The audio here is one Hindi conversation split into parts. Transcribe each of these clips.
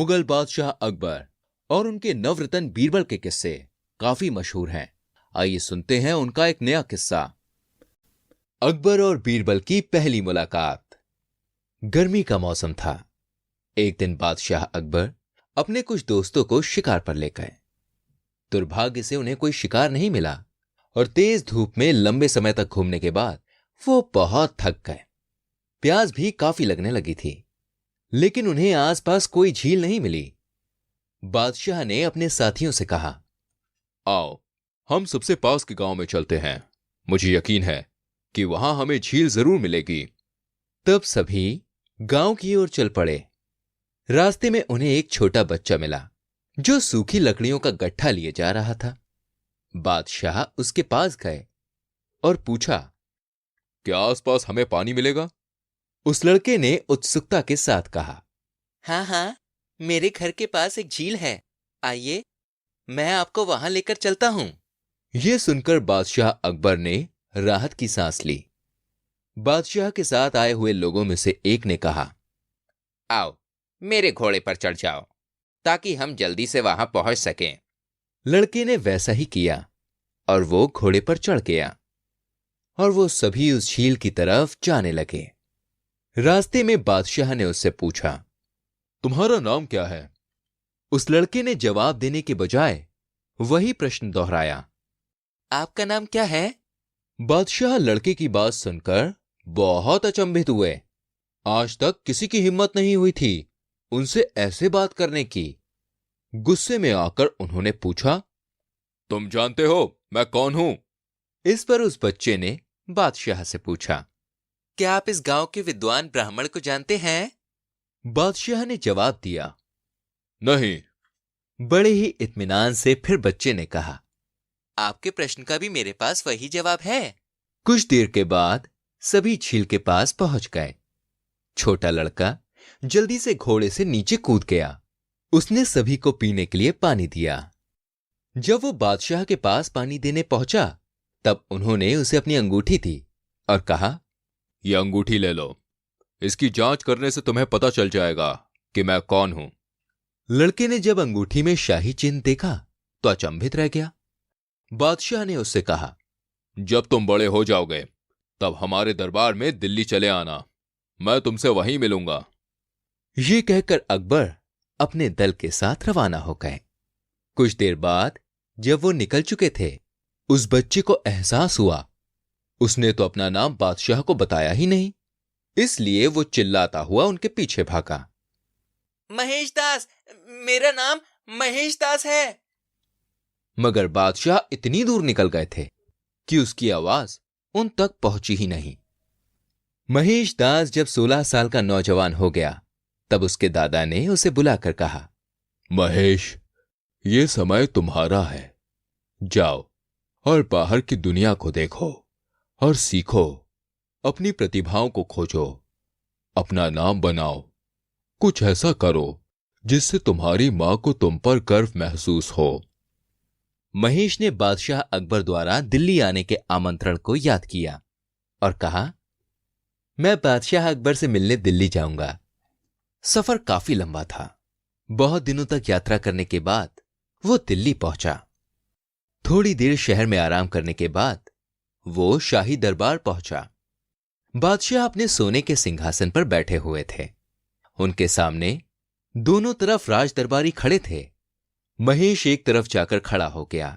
मुगल बादशाह अकबर और उनके नवरत्न बीरबल के किस्से काफी मशहूर हैं। आइए सुनते हैं उनका एक नया किस्सा। अकबर और बीरबल की पहली मुलाकात। गर्मी का मौसम था। एक दिन बादशाह अकबर अपने कुछ दोस्तों को शिकार पर ले गए। दुर्भाग्य से उन्हें कोई शिकार नहीं मिला और तेज धूप में लंबे समय तक घूमने के बाद वो बहुत थक गए। प्यास भी काफी लगने लगी थी, लेकिन उन्हें आसपास कोई झील नहीं मिली। बादशाह ने अपने साथियों से कहा, आओ हम सबसे पास के गांव में चलते हैं। मुझे यकीन है कि वहां हमें झील जरूर मिलेगी। तब सभी गांव की ओर चल पड़े। रास्ते में उन्हें एक छोटा बच्चा मिला जो सूखी लकड़ियों का गट्ठा लिए जा रहा था। बादशाह उसके पास गए और पूछा, क्या आसपास हमें पानी मिलेगा? उस लड़के ने उत्सुकता के साथ कहा, हाँ हाँ, मेरे घर के पास एक झील है। आइए, मैं आपको वहां लेकर चलता हूं। यह सुनकर बादशाह अकबर ने राहत की सांस ली। बादशाह के साथ आए हुए लोगों में से एक ने कहा, आओ मेरे घोड़े पर चढ़ जाओ ताकि हम जल्दी से वहां पहुंच सकें। लड़के ने वैसा ही किया और वो घोड़े पर चढ़ गया और वो सभी उस झील की तरफ जाने लगे। रास्ते में बादशाह ने उससे पूछा, तुम्हारा नाम क्या है? उस लड़के ने जवाब देने के बजाय वही प्रश्न दोहराया, आपका नाम क्या है? बादशाह लड़के की बात सुनकर बहुत अचंभित हुए। आज तक किसी की हिम्मत नहीं हुई थी उनसे ऐसे बात करने की। गुस्से में आकर उन्होंने पूछा, तुम जानते हो मैं कौन हूं? इस पर उस बच्चे ने बादशाह से पूछा, क्या आप इस गांव के विद्वान ब्राह्मण को जानते हैं? बादशाह ने जवाब दिया, नहीं। बड़े ही इत्मीनान से फिर बच्चे ने कहा, आपके प्रश्न का भी मेरे पास वही जवाब है। कुछ देर के बाद सभी झील के पास पहुंच गए। छोटा लड़का जल्दी से घोड़े से नीचे कूद गया। उसने सभी को पीने के लिए पानी दिया। जब वो बादशाह के पास पानी देने पहुंचा तब उन्होंने उसे अपनी अंगूठी दी और कहा, यह अंगूठी ले लो। इसकी जांच करने से तुम्हें पता चल जाएगा कि मैं कौन हूं। लड़के ने जब अंगूठी में शाही चिन्ह देखा तो अचंभित रह गया। बादशाह ने उससे कहा, जब तुम बड़े हो जाओगे तब हमारे दरबार में दिल्ली चले आना, मैं तुमसे वहीं मिलूंगा। ये कहकर अकबर अपने दल के साथ रवाना हो गए। कुछ देर बाद जब वो निकल चुके थे, उस बच्चे को एहसास हुआ उसने तो अपना नाम बादशाह को बताया ही नहीं, इसलिए वो चिल्लाता हुआ उनके पीछे भागा। महेश दास, मेरा नाम महेश दास है। मगर बादशाह इतनी दूर निकल गए थे कि उसकी आवाज उन तक पहुंची ही नहीं। महेश दास जब 16 साल का नौजवान हो गया तब उसके दादा ने उसे बुलाकर कहा, महेश, ये समय तुम्हारा है। जाओ और बाहर की दुनिया को देखो और सीखो। अपनी प्रतिभाओं को खोजो, अपना नाम बनाओ। कुछ ऐसा करो जिससे तुम्हारी मां को तुम पर गर्व महसूस हो। महेश ने बादशाह अकबर द्वारा दिल्ली आने के आमंत्रण को याद किया और कहा, मैं बादशाह अकबर से मिलने दिल्ली जाऊंगा। सफर काफी लंबा था। बहुत दिनों तक यात्रा करने के बाद वो दिल्ली पहुंचा। थोड़ी देर शहर में आराम करने के बाद वो शाही दरबार पहुंचा। बादशाह अपने सोने के सिंहासन पर बैठे हुए थे। उनके सामने दोनों तरफ राज दरबारी खड़े थे। महेश एक तरफ जाकर खड़ा हो गया।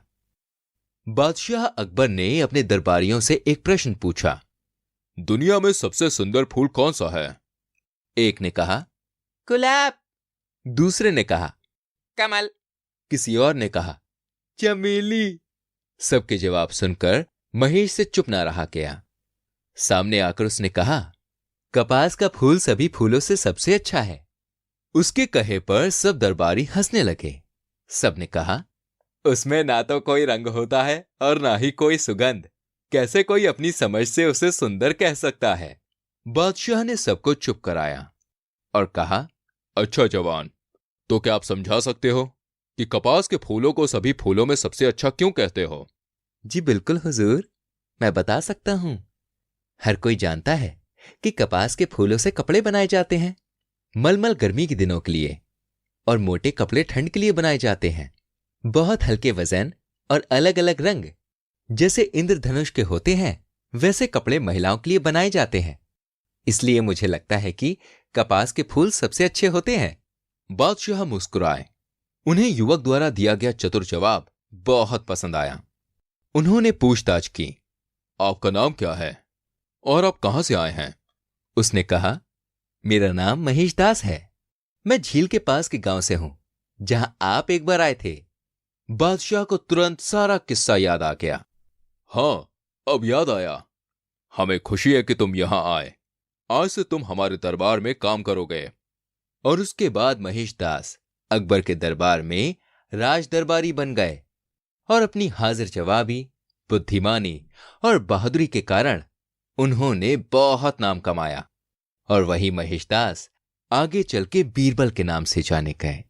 बादशाह अकबर ने अपने दरबारियों से एक प्रश्न पूछा, दुनिया में सबसे सुंदर फूल कौन सा है? एक ने कहा, गुलाब। दूसरे ने कहा, कमल। किसी और ने कहा, चमेली। सबके जवाब सुनकर महेश से चुप ना रहा गया। सामने आकर उसने कहा, कपास का फूल सभी फूलों से सबसे अच्छा है। उसके कहे पर सब दरबारी हंसने लगे। सबने कहा, उसमें ना तो कोई रंग होता है और ना ही कोई सुगंध। कैसे कोई अपनी समझ से उसे सुंदर कह सकता है? बादशाह ने सबको चुप कराया और कहा, अच्छा जवान, तो क्या आप समझा सकते हो कि कपास के फूलों को सभी फूलों में सबसे अच्छा क्यों कहते हो? जी बिल्कुल हुजूर, मैं बता सकता हूं। हर कोई जानता है कि कपास के फूलों से कपड़े बनाए जाते हैं, मलमल गर्मी के दिनों के लिए, और मोटे कपड़े ठंड के लिए बनाए जाते हैं। बहुत हल्के वजन और अलग अलग रंग जैसे इंद्रधनुष के होते हैं, वैसे कपड़े महिलाओं के लिए बनाए जाते हैं। इसलिए मुझे लगता है कि कपास के फूल सबसे अच्छे होते हैं। बादशाह मुस्कुराए। उन्हें युवक द्वारा दिया गया चतुर जवाब बहुत पसंद आया। उन्होंने पूछताछ की, आपका नाम क्या है और आप कहां से आए हैं? उसने कहा, मेरा नाम महेश दास है। मैं झील के पास के गांव से हूं, जहां आप एक बार आए थे। बादशाह को तुरंत सारा किस्सा याद आ गया। हाँ, अब याद आया। हमें खुशी है कि तुम यहां आए। आज से तुम हमारे दरबार में काम करोगे। और उसके बाद महेश दास अकबर के दरबार में राज दरबारी बन गए और अपनी हाजिर जवाबी, बुद्धिमानी और बहादुरी के कारण उन्होंने बहुत नाम कमाया। और वही महेश दास आगे चल के बीरबल के नाम से जाने गए।